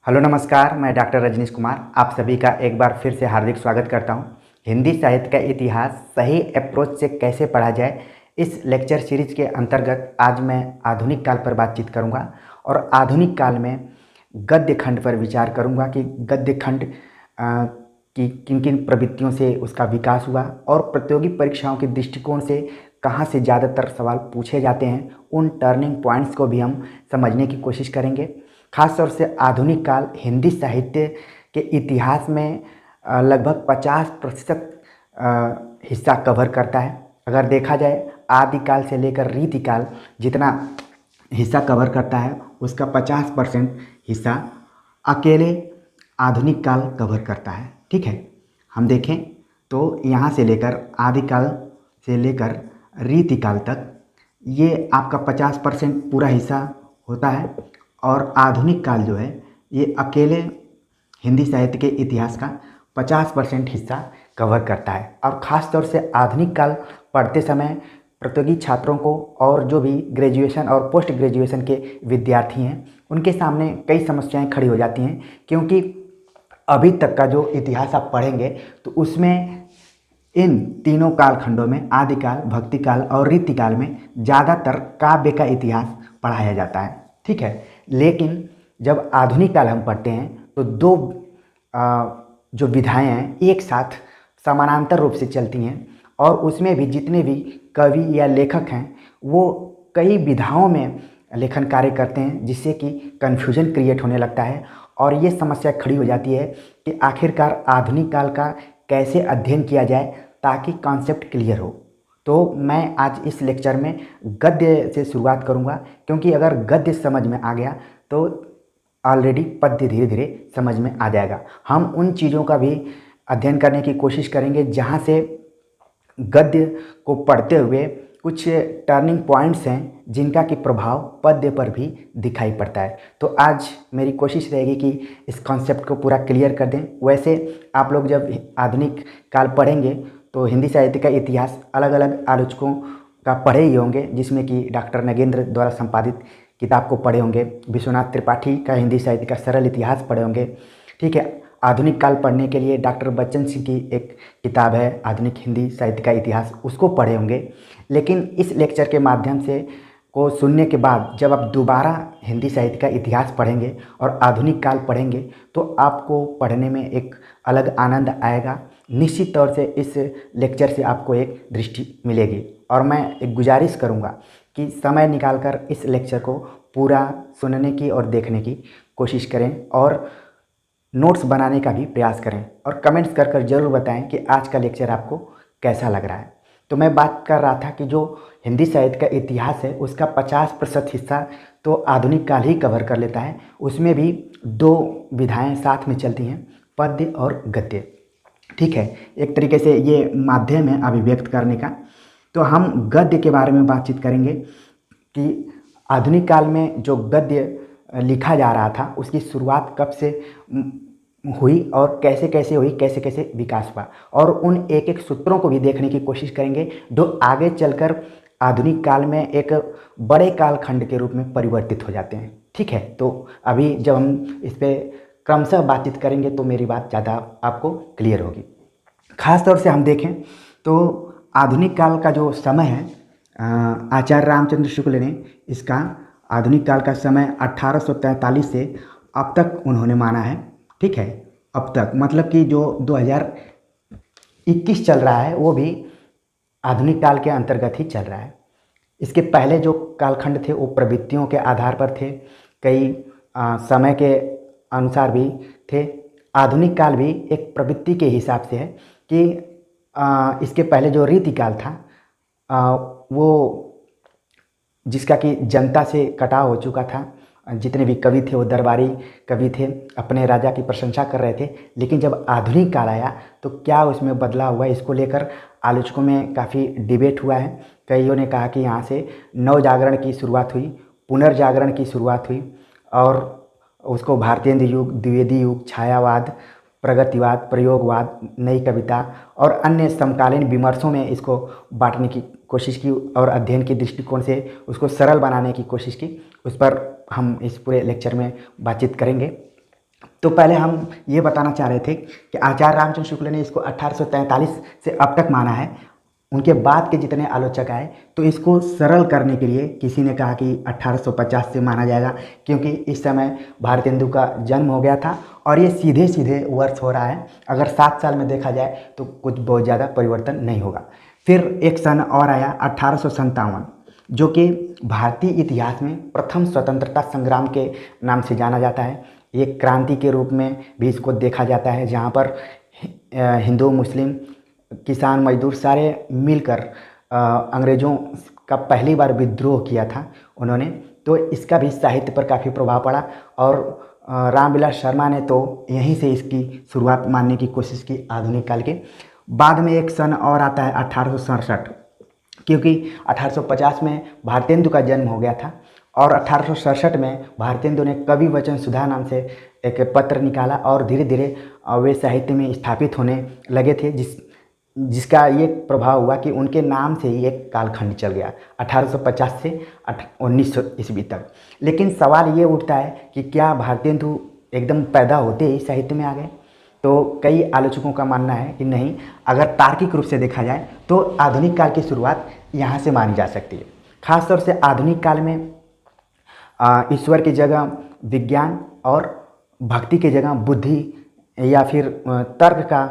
Hello नमस्कार, मैं doctor Rajneesh Kumar आप सभी का एक बार फिर से हार्दिक स्वागत करता हूं। हिंदी साहित्य का इतिहास सही अप्रोच से कैसे पढ़ा जाए, इस लेक्चर सीरीज के अंतर्गत आज मैं आधुनिक काल पर बातचीत करूंगा और आधुनिक काल में गद्य खंड पर विचार करूंगा कि गद्य खंड की किन किन प्रवृत्तियों से उसका विकास हुआ और प्रतियोगी परीक्षाओं के दृष्टिकोण से कहाँ से ज़्यादातर सवाल पूछे जाते हैं। उन टर्निंग पॉइंट्स को भी हम समझने की कोशिश करेंगे। खास तौर से आधुनिक काल हिंदी साहित्य के इतिहास में लगभग 50% हिस्सा कवर करता है। अगर देखा जाए आदिकाल से लेकर रीतिकाल जितना हिस्सा कवर करता है उसका 50% हिस्सा अकेले आधुनिक काल कवर करता है। ठीक है, हम देखें तो यहाँ से लेकर आदिकाल से लेकर रीतिकाल तक ये आपका 50% पूरा हिस्सा होता है और आधुनिक काल जो है ये अकेले हिंदी साहित्य के इतिहास का 50% हिस्सा कवर करता है। और ख़ास तौर से आधुनिक काल पढ़ते समय प्रतियोगी छात्रों को और जो भी ग्रेजुएशन और पोस्ट ग्रेजुएशन के विद्यार्थी हैं उनके सामने कई समस्याएं खड़ी हो जाती हैं, क्योंकि अभी तक का जो इतिहास आप पढ़ेंगे तो उसमें इन तीनों कालखंडों में आदिकाल, भक्तिकाल और रीतिकाल में ज़्यादातर काव्य का इतिहास पढ़ाया जाता है। ठीक है, लेकिन जब आधुनिक काल हम पढ़ते हैं तो दो जो विधाएं हैं एक साथ समानांतर रूप से चलती हैं और उसमें भी जितने भी कवि या लेखक हैं वो कई विधाओं में लेखन कार्य करते हैं, जिससे कि कन्फ्यूजन क्रिएट होने लगता है और ये समस्या खड़ी हो जाती है कि आखिरकार आधुनिक काल का कैसे अध्ययन किया जाए ताकि कॉन्सेप्ट क्लियर हो। तो मैं आज इस लेक्चर में गद्य से शुरुआत करूंगा, क्योंकि अगर गद्य समझ में आ गया तो ऑलरेडी पद्य धीरे धीरे समझ में आ जाएगा। हम उन चीज़ों का भी अध्ययन करने की कोशिश करेंगे जहां से गद्य को पढ़ते हुए कुछ टर्निंग पॉइंट्स हैं जिनका कि प्रभाव पद्य पर भी दिखाई पड़ता है। तो आज मेरी कोशिश रहेगी कि इस कॉन्सेप्ट को पूरा क्लियर कर दें। वैसे आप लोग जब आधुनिक काल पढ़ेंगे तो हिंदी साहित्य का इतिहास अलग अलग आलोचकों का पढ़े ही होंगे, जिसमें कि डॉक्टर नगेंद्र द्वारा संपादित किताब को पढ़े होंगे, विश्वनाथ त्रिपाठी का हिंदी साहित्य का सरल इतिहास पढ़े होंगे। ठीक है, आधुनिक काल पढ़ने के लिए डॉक्टर बच्चन सिंह की एक किताब है आधुनिक हिंदी साहित्य का इतिहास, उसको पढ़े होंगे। लेकिन इस लेक्चर के माध्यम से को सुनने के बाद जब आप दोबारा हिंदी साहित्य का इतिहास पढ़ेंगे और आधुनिक काल पढ़ेंगे तो आपको पढ़ने में एक अलग आनंद आएगा। निश्चित तौर से इस लेक्चर से आपको एक दृष्टि मिलेगी और मैं एक गुजारिश करूंगा कि समय निकालकर इस लेक्चर को पूरा सुनने की और देखने की कोशिश करें और नोट्स बनाने का भी प्रयास करें और कमेंट्स कर ज़रूर बताएं कि आज का लेक्चर आपको कैसा लग रहा है। तो मैं बात कर रहा था कि जो हिंदी साहित्य का इतिहास है उसका 50% हिस्सा तो आधुनिक काल ही कवर कर लेता है। उसमें भी दो विधाएं साथ में चलती हैं, पद्य और गद्य। ठीक है, एक तरीके से ये माध्यम है अभिव्यक्त करने का। तो हम गद्य के बारे में बातचीत करेंगे कि आधुनिक काल में जो गद्य लिखा जा रहा था उसकी शुरुआत कब से हुई और कैसे कैसे हुई, कैसे कैसे विकास हुआ, और उन एक एक सूत्रों को भी देखने की कोशिश करेंगे जो आगे चलकर आधुनिक काल में एक बड़े कालखंड के रूप में परिवर्तित हो जाते हैं। ठीक है, तो अभी जब हम इस पर क्रमशः बातचीत करेंगे तो मेरी बात ज़्यादा आपको क्लियर होगी। खास तौर से हम देखें तो आधुनिक काल का जो समय है, आचार्य रामचंद्र शुक्ल ने इसका आधुनिक काल का समय 1843 से अब तक उन्होंने माना है। ठीक है, अब तक मतलब कि जो 2021 चल रहा है वो भी आधुनिक काल के अंतर्गत ही चल रहा है। इसके पहले जो कालखंड थे वो प्रवृत्तियों के आधार पर थे, कई समय के अनुसार भी थे। आधुनिक काल भी एक प्रवृत्ति के हिसाब से है कि इसके पहले जो रीतिकाल था वो जिसका कि जनता से कटाव हो चुका था। जितने भी कवि थे वो दरबारी कवि थे, अपने राजा की प्रशंसा कर रहे थे। लेकिन जब आधुनिक काल आया तो क्या उसमें बदलाव हुआ, इसको लेकर आलोचकों में काफ़ी डिबेट हुआ है। कईयों ने कहा कि यहाँ से नवजागरण की शुरुआत हुई, पुनर्जागरण की शुरुआत हुई और उसको भारतेंद्र युग, द्विवेदी युग, छायावाद, प्रगतिवाद, प्रयोगवाद, नई कविता और अन्य समकालीन विमर्शों में इसको बांटने की कोशिश की और अध्ययन के दृष्टिकोण से उसको सरल बनाने की कोशिश की। उस पर हम इस पूरे लेक्चर में बातचीत करेंगे। तो पहले हम ये बताना चाह रहे थे कि आचार्य रामचंद्र शुक्ल ने इसको 1843 से अब तक माना है। उनके बाद के जितने आलोचक आए तो इसको सरल करने के लिए किसी ने कहा कि 1850 से माना जाएगा, क्योंकि इस समय भारतेंदु का जन्म हो गया था और ये सीधे सीधे वर्ष हो रहा है। अगर 7 साल में देखा जाए तो कुछ बहुत ज़्यादा परिवर्तन नहीं होगा। फिर एक सन और आया 1857, जो कि भारतीय इतिहास में प्रथम स्वतंत्रता संग्राम के नाम से जाना जाता है। ये क्रांति के रूप में भी इसको देखा जाता है, जहाँ पर हिंदू, मुस्लिम, किसान, मजदूर सारे मिलकर अंग्रेज़ों का पहली बार विद्रोह किया था उन्होंने। तो इसका भी साहित्य पर काफ़ी प्रभाव पड़ा और रामविलास शर्मा ने तो यहीं से इसकी शुरुआत मानने की कोशिश की आधुनिक काल के। बाद में एक सन और आता है 1867, क्योंकि 1850 में भारतेंदु का जन्म हो गया था और 1867 में भारतेंदु ने कवि वचन सुधा नाम से एक पत्र निकाला और धीरे धीरे वे साहित्य में स्थापित होने लगे थे, जिसका ये प्रभाव हुआ कि उनके नाम से ही एक कालखंड चल गया 1850 से 1900 ईस्वी तक। लेकिन सवाल ये उठता है कि क्या भारतेंदु एकदम पैदा होते ही साहित्य में आ गए? तो कई आलोचकों का मानना है कि नहीं, अगर तार्किक रूप से देखा जाए तो आधुनिक काल की शुरुआत यहाँ से मानी जा सकती है। खासतौर से आधुनिक काल में ईश्वर की जगह विज्ञान और भक्ति की जगह बुद्धि या फिर तर्क का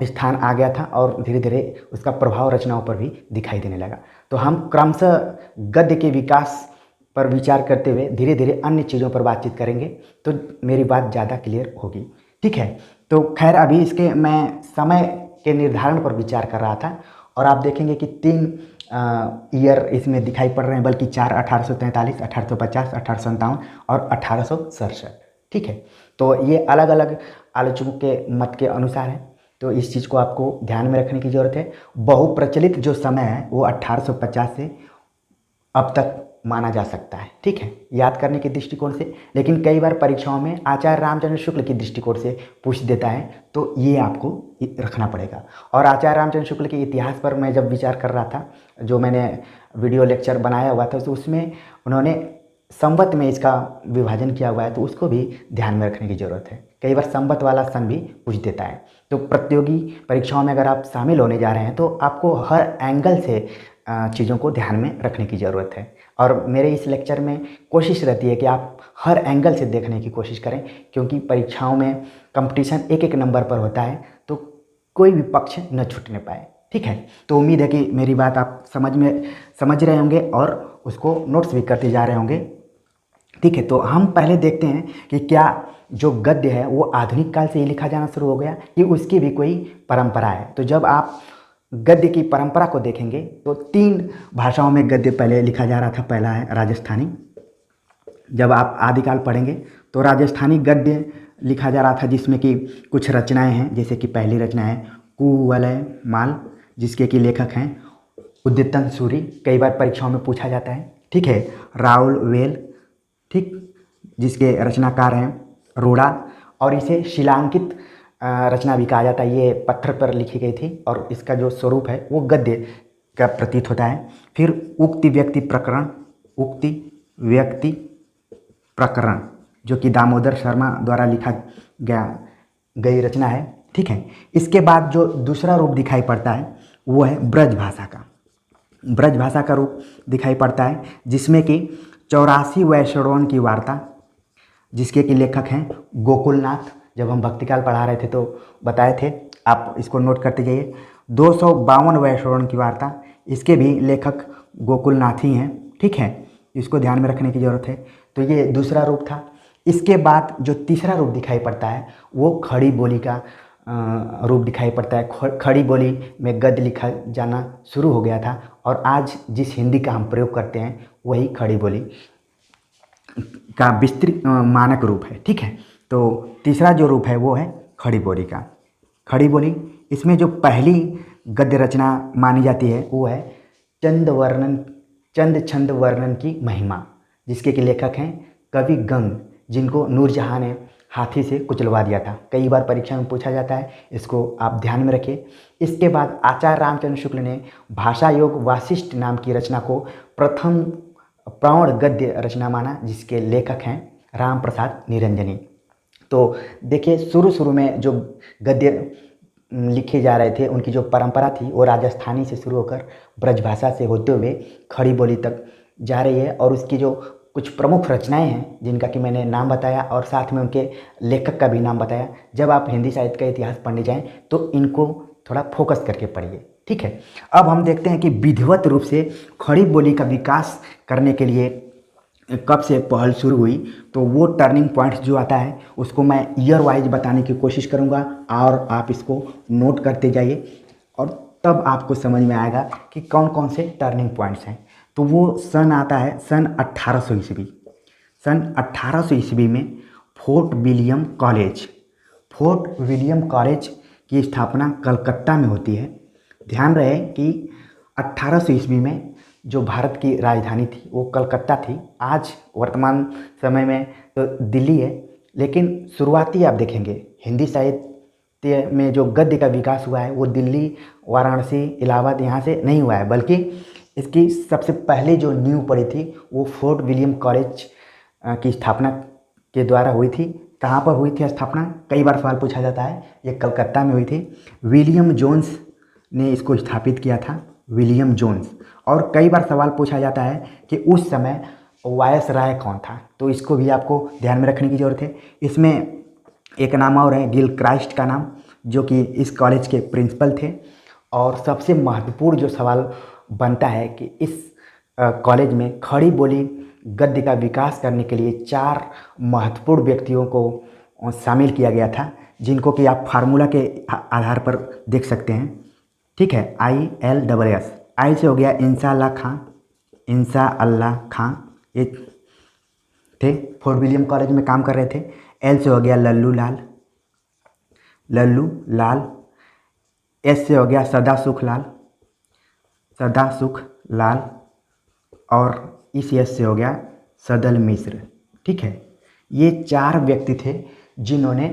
स्थान आ गया था और धीरे धीरे उसका प्रभाव रचनाओं पर भी दिखाई देने लगा। तो हम क्रमशः गद्य के विकास पर विचार करते हुए धीरे धीरे अन्य चीज़ों पर बातचीत करेंगे तो मेरी बात ज़्यादा क्लियर होगी, ठीक है। तो खैर अभी इसके मैं समय के निर्धारण पर विचार कर रहा था और आप देखेंगे कि 3 ईयर इसमें दिखाई पड़ रहे हैं, बल्कि 4, 1843, 1850, 1857 और 1867, ठीक है। तो ये अलग अलग आलोचकों के मत के अनुसार है, तो इस चीज़ को आपको ध्यान में रखने की ज़रूरत है। बहुप्रचलित जो समय है वो 1850 से अब तक माना जा सकता है, ठीक है, याद करने के दृष्टिकोण से। लेकिन कई बार परीक्षाओं में आचार्य रामचंद्र शुक्ल के दृष्टिकोण से पूछ देता है, तो ये आपको रखना पड़ेगा। और आचार्य रामचंद्र शुक्ल के इतिहास पर मैं जब विचार कर रहा था, जो मैंने वीडियो लेक्चर बनाया हुआ था, तो उसमें उन्होंने संवत में इसका विभाजन किया हुआ है, तो उसको भी ध्यान में रखने की ज़रूरत है। कई बार संवत वाला सन भी पूछ देता है। तो प्रतियोगी परीक्षाओं में अगर आप शामिल होने जा रहे हैं तो आपको हर एंगल से चीज़ों को ध्यान में रखने की ज़रूरत है। और मेरे इस लेक्चर में कोशिश रहती है कि आप हर एंगल से देखने की कोशिश करें, क्योंकि परीक्षाओं में कंपटीशन एक एक नंबर पर होता है, तो कोई भी पक्ष न छूटने पाए, ठीक है। तो उम्मीद है कि मेरी बात आप समझ रहे होंगे और उसको नोट्स भी करते जा रहे होंगे, ठीक है। तो हम पहले देखते हैं कि क्या जो गद्य है वो आधुनिक काल से ही लिखा जाना शुरू हो गया कि उसकी भी कोई परंपरा है। तो जब आप गद्य की परंपरा को देखेंगे तो 3 भाषाओं में गद्य पहले लिखा जा रहा था। पहला है राजस्थानी। जब आप आदिकाल पढ़ेंगे तो राजस्थानी गद्य लिखा जा रहा था, जिसमें कि कुछ रचनाएं हैं, जैसे कि पहली रचना है कुवलय माल, जिसके कि लेखक हैं उदितन सूरी। कई बार परीक्षाओं में पूछा जाता है, ठीक है। राउल वेल, ठीक, जिसके रचनाकार हैं रोड़ा, और इसे शिलांकित रचना भी कहा जाता है। ये पत्थर पर लिखी गई थी और इसका जो स्वरूप है वो गद्य का प्रतीत होता है। फिर उक्ति व्यक्ति प्रकरण, उक्ति व्यक्ति प्रकरण, जो कि दामोदर शर्मा द्वारा लिखा गई रचना है, ठीक है। इसके बाद जो दूसरा रूप दिखाई पड़ता है वो है ब्रज भाषा का। ब्रज भाषा का रूप दिखाई पड़ता है, जिसमें कि 84 वैष्णवों की वार्ता, जिसके कि लेखक हैं गोकुलनाथ। जब हम भक्तिकाल पढ़ा रहे थे तो बताए थे, आप इसको नोट करते जाइए। 252 वैष्णवों की वार्ता, इसके भी लेखक गोकुलनाथ ही हैं, ठीक है। इसको ध्यान में रखने की ज़रूरत है। तो ये दूसरा रूप था। इसके बाद जो तीसरा रूप दिखाई पड़ता है वो खड़ी बोली का रूप दिखाई पड़ता है। खड़ी बोली में गद्य लिखा जाना शुरू हो गया था और आज जिस हिंदी का हम प्रयोग करते हैं वही खड़ी बोली का विस्तृत मानक रूप है, ठीक है। तो तीसरा जो रूप है वो है खड़ी बोली का। खड़ी बोली, इसमें जो पहली गद्य रचना मानी जाती है वो है चंद छंद वर्णन की महिमा, जिसके कि लेखक हैं कवि गंग, जिनको नूरजहां ने हाथी से कुचलवा दिया था। कई बार परीक्षा में पूछा जाता है, इसको आप ध्यान में रखिए। इसके बाद आचार्य रामचंद्र शुक्ल ने भाषा योग वासिष्ठ नाम की रचना को प्रथम प्रौढ़ गद्य रचना माना, जिसके लेखक हैं राम प्रसाद निरंजनी। तो देखिए शुरू शुरू में जो गद्य लिखे जा रहे थे, उनकी जो परंपरा थी वो राजस्थानी से शुरू होकर ब्रजभाषा से होते हुए खड़ी बोली तक जा रही है। और उसकी जो कुछ प्रमुख रचनाएं हैं जिनका कि मैंने नाम बताया और साथ में उनके लेखक का भी नाम बताया, जब आप हिंदी साहित्य का इतिहास पढ़ने जाएं तो इनको थोड़ा फोकस करके पढ़िए, ठीक है। अब हम देखते हैं कि विधिवत रूप से खड़ी बोली का विकास करने के लिए कब से पहल शुरू हुई। तो वो टर्निंग पॉइंट्स जो आता है उसको मैं ईयर वाइज बताने की कोशिश करूँगा और आप इसको नोट करते जाइए और तब आपको समझ में आएगा कि कौन कौन से टर्निंग पॉइंट्स हैं। तो वो सन आता है सन 1800 ईस्वी। सन 1800 ईस्वी में फोर्ट विलियम कॉलेज की स्थापना कलकत्ता में होती है। ध्यान रहे कि 1800 ईस्वी में जो भारत की राजधानी थी वो कलकत्ता थी। आज वर्तमान समय में तो दिल्ली है, लेकिन शुरुआती आप देखेंगे हिंदी साहित्य में जो गद्य का विकास हुआ है वो दिल्ली, वाराणसी, इलाहाबाद यहाँ से नहीं हुआ है, बल्कि इसकी सबसे पहले जो नींव पड़ी थी वो फोर्ट विलियम कॉलेज की स्थापना के द्वारा हुई थी। कहाँ पर हुई थी स्थापना, कई बार सवाल पूछा जाता है। ये कलकत्ता में हुई थी। विलियम जोन्स ने इसको स्थापित किया था, विलियम जोन्स। और कई बार सवाल पूछा जाता है कि उस समय वायसराय कौन था, तो इसको भी आपको ध्यान में रखने की ज़रूरत है। इसमें एक नाम और है गिलक्राइस्ट का नाम, जो कि इस कॉलेज के प्रिंसिपल थे। और सबसे महत्वपूर्ण जो सवाल बनता है कि इस कॉलेज में खड़ी बोली गद्य का विकास करने के लिए 4 महत्वपूर्ण व्यक्तियों को शामिल किया गया था, जिनको कि आप फार्मूला के आधार पर देख सकते हैं, ठीक है। ILSS। आई से हो गया इंसा अल्लाह खां, ये थे, फोर्ट विलियम कॉलेज में काम कर रहे थे। एल से हो गया लल्लू लाल। एस से हो गया सदा सुख लाल। और इस एस से हो गया सदल मिश्र, ठीक है। ये 4 व्यक्ति थे जिन्होंने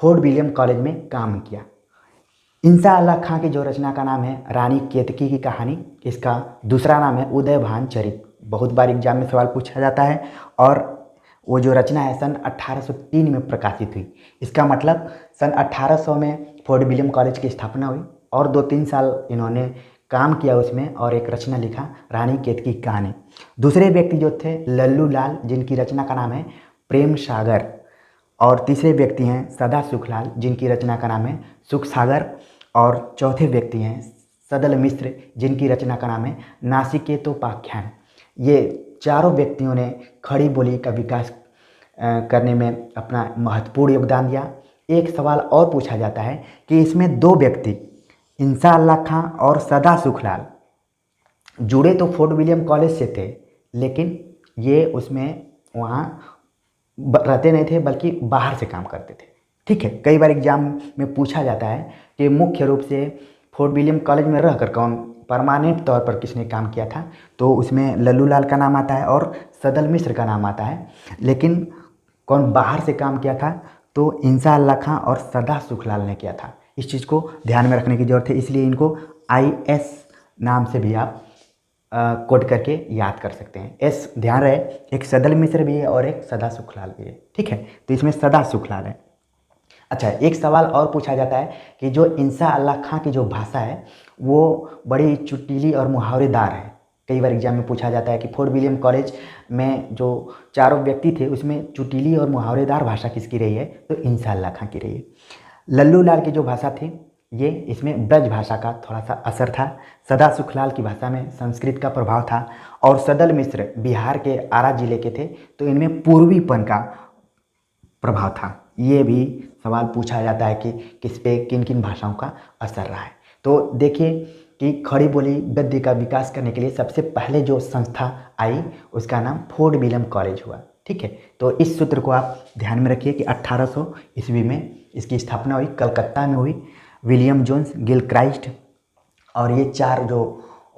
फोर्ट विलियम कॉलेज में काम किया। इंसा अल्लाह खां की जो रचना का नाम है रानी केतकी की कहानी, इसका दूसरा नाम है उदयभान चरित। बहुत बार एग्जाम में सवाल पूछा जाता है। और वो जो रचना है सन 1803 में प्रकाशित हुई। इसका मतलब सन 1800 में फोर्ट विलियम कॉलेज की स्थापना हुई और 2-3 साल इन्होंने काम किया उसमें और एक रचना लिखा रानी केतकी की कहानी। दूसरे व्यक्ति जो थे लल्लू लाल, जिनकी रचना का नाम है प्रेम सागर। और तीसरे व्यक्ति हैं सदा सुखलाल, जिनकी रचना का नाम है सुख सागर। और चौथे व्यक्ति हैं सदल मिश्र, जिनकी रचना का नाम है नासिकेतोपाख्यान। ये चारों व्यक्तियों ने खड़ी बोली का विकास करने में अपना महत्वपूर्ण योगदान दिया। एक सवाल और पूछा जाता है कि इसमें 2 व्यक्ति इंसा अल्लाह खां और सदा सुखलाल जुड़े तो फोर्ट विलियम कॉलेज से थे, लेकिन ये उसमें वहाँ रहते नहीं थे, बल्कि बाहर से काम करते थे, ठीक है। कई बार एग्जाम में पूछा जाता है कि मुख्य रूप से फोर्ट विलियम कॉलेज में रहकर कौन परमानेंट तौर पर किसने काम किया था, तो उसमें लल्लू लाल का नाम आता है और सदल मिश्र का नाम आता है। लेकिन कौन बाहर से काम किया था, तो इंसा अल्लाह खां और सदा सुखलाल ने किया था। इस चीज़ को ध्यान में रखने की ज़रूरत है, इसलिए इनको IS नाम से भी आप कोड करके याद कर सकते हैं। एस ध्यान रहे, एक सदल मिश्र भी है और एक सदा सुखलाल भी है, ठीक है। तो इसमें सदा सुखलाल है। अच्छा, एक सवाल और पूछा जाता है कि जो इंसा अल्लाह खां की जो भाषा है वो बड़ी चुटीली और मुहावरेदार है। कई बार एग्जाम में पूछा जाता है कि फोर्ट विलियम कॉलेज में जो चारों व्यक्ति थे उसमें चुटीली और मुहावरेदार भाषा किसकी रही है, तो इंसा अल्लाह खां की रही है। लल्लू लाल की जो भाषा थी ये इसमें ब्रज भाषा का थोड़ा सा असर था। सदा सुखलाल की भाषा में संस्कृत का प्रभाव था। और सदल मिश्र बिहार के आरा जिले के थे, तो इनमें पूर्वीपन का प्रभाव था। ये भी सवाल पूछा जाता है कि किस पे किन किन भाषाओं का असर रहा है। तो देखिए कि खड़ी बोली गद्य का विकास करने के लिए सबसे पहले जो संस्था आई उसका नाम फोर्ट विलियम कॉलेज हुआ, ठीक है। तो इस सूत्र को आप ध्यान में रखिए कि 1800 ईस्वी में इसकी स्थापना हुई, कलकत्ता में हुई। विलियम जोन्स, गिलक्राइस्ट और ये 4 जो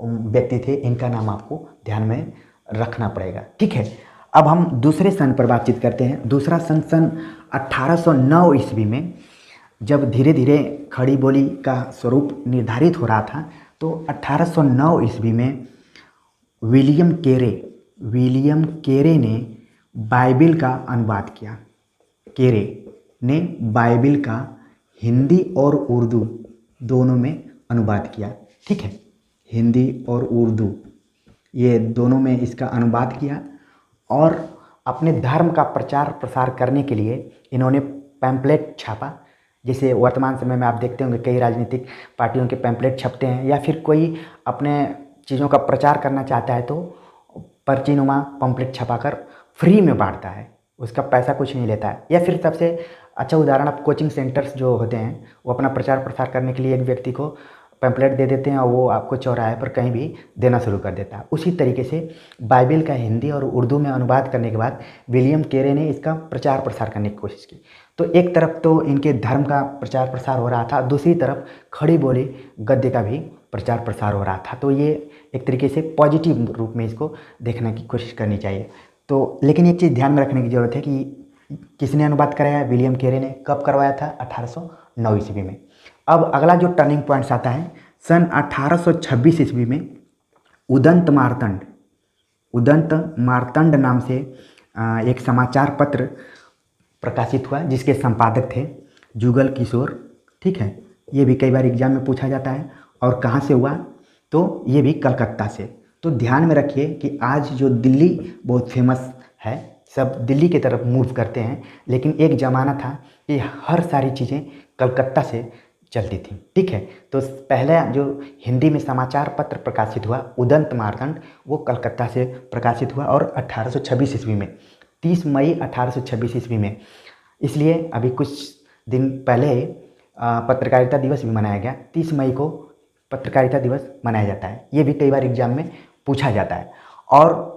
व्यक्ति थे इनका नाम आपको ध्यान में रखना पड़ेगा, ठीक है। अब हम दूसरे सन पर बातचीत करते हैं। दूसरा सन 1809 ईस्वी में जब धीरे धीरे खड़ी बोली का स्वरूप निर्धारित हो रहा था, तो 1809 ईस्वी में विलियम केरे ने बाइबिल का अनुवाद किया। केरे ने बाइबिल का हिंदी और उर्दू दोनों में अनुवाद किया। ठीक है, हिंदी और उर्दू ये दोनों में इसका अनुवाद किया और अपने धर्म का प्रचार प्रसार करने के लिए इन्होंने पैम्पलेट छापा। जैसे वर्तमान समय में आप देखते होंगे कई राजनीतिक पार्टियों के पैम्पलेट छपते हैं, या फिर कोई अपने चीज़ों का प्रचार करना चाहता है तो पर्चीनुमा पैम्पलेट छपाकर फ्री में बांटता है, उसका पैसा कुछ नहीं लेता है। या फिर सबसे अच्छा उदाहरण आप कोचिंग सेंटर्स जो होते हैं, वो अपना प्रचार प्रसार करने के लिए एक व्यक्ति को पैम्पलेट दे देते हैं और वो आपको चौराहे पर कहीं भी देना शुरू कर देता है। उसी तरीके से बाइबिल का हिंदी और उर्दू में अनुवाद करने के बाद विलियम कैरे ने इसका प्रचार प्रसार करने की कोशिश की। तो एक तरफ तो इनके धर्म का प्रचार प्रसार हो रहा था, दूसरी तरफ खड़ी बोली गद्य का भी प्रचार प्रसार हो रहा था। तो ये एक तरीके से पॉजिटिव रूप में इसको देखने की कोशिश करनी चाहिए। तो लेकिन एक चीज़ ध्यान में रखने की ज़रूरत है कि किसने अनुवाद कराया? विलियम कैरे ने। कब करवाया था? 1809 ईस्वी में। अब अगला जो टर्निंग पॉइंट्स आता है, सन 1826 ईस्वी में उदंत मार्तंड नाम से एक समाचार पत्र प्रकाशित हुआ, जिसके संपादक थे जुगल किशोर। ठीक है, ये भी कई बार एग्जाम में पूछा जाता है। और कहाँ से हुआ? तो ये भी कलकत्ता से। तो ध्यान में रखिए कि आज जो दिल्ली बहुत फेमस है, सब दिल्ली की तरफ मूव करते हैं, लेकिन एक ज़माना था कि हर सारी चीज़ें कलकत्ता से चलती थी। ठीक है, तो पहले जो हिंदी में समाचार पत्र प्रकाशित हुआ उदंत मार्तंड, वो कलकत्ता से प्रकाशित हुआ और 1826 ईस्वी में, 30 मई 1826 ईस्वी में। इसलिए अभी कुछ दिन पहले पत्रकारिता दिवस भी मनाया गया। 30 मई को पत्रकारिता दिवस मनाया जाता है। ये भी कई बार एग्जाम में पूछा जाता है। और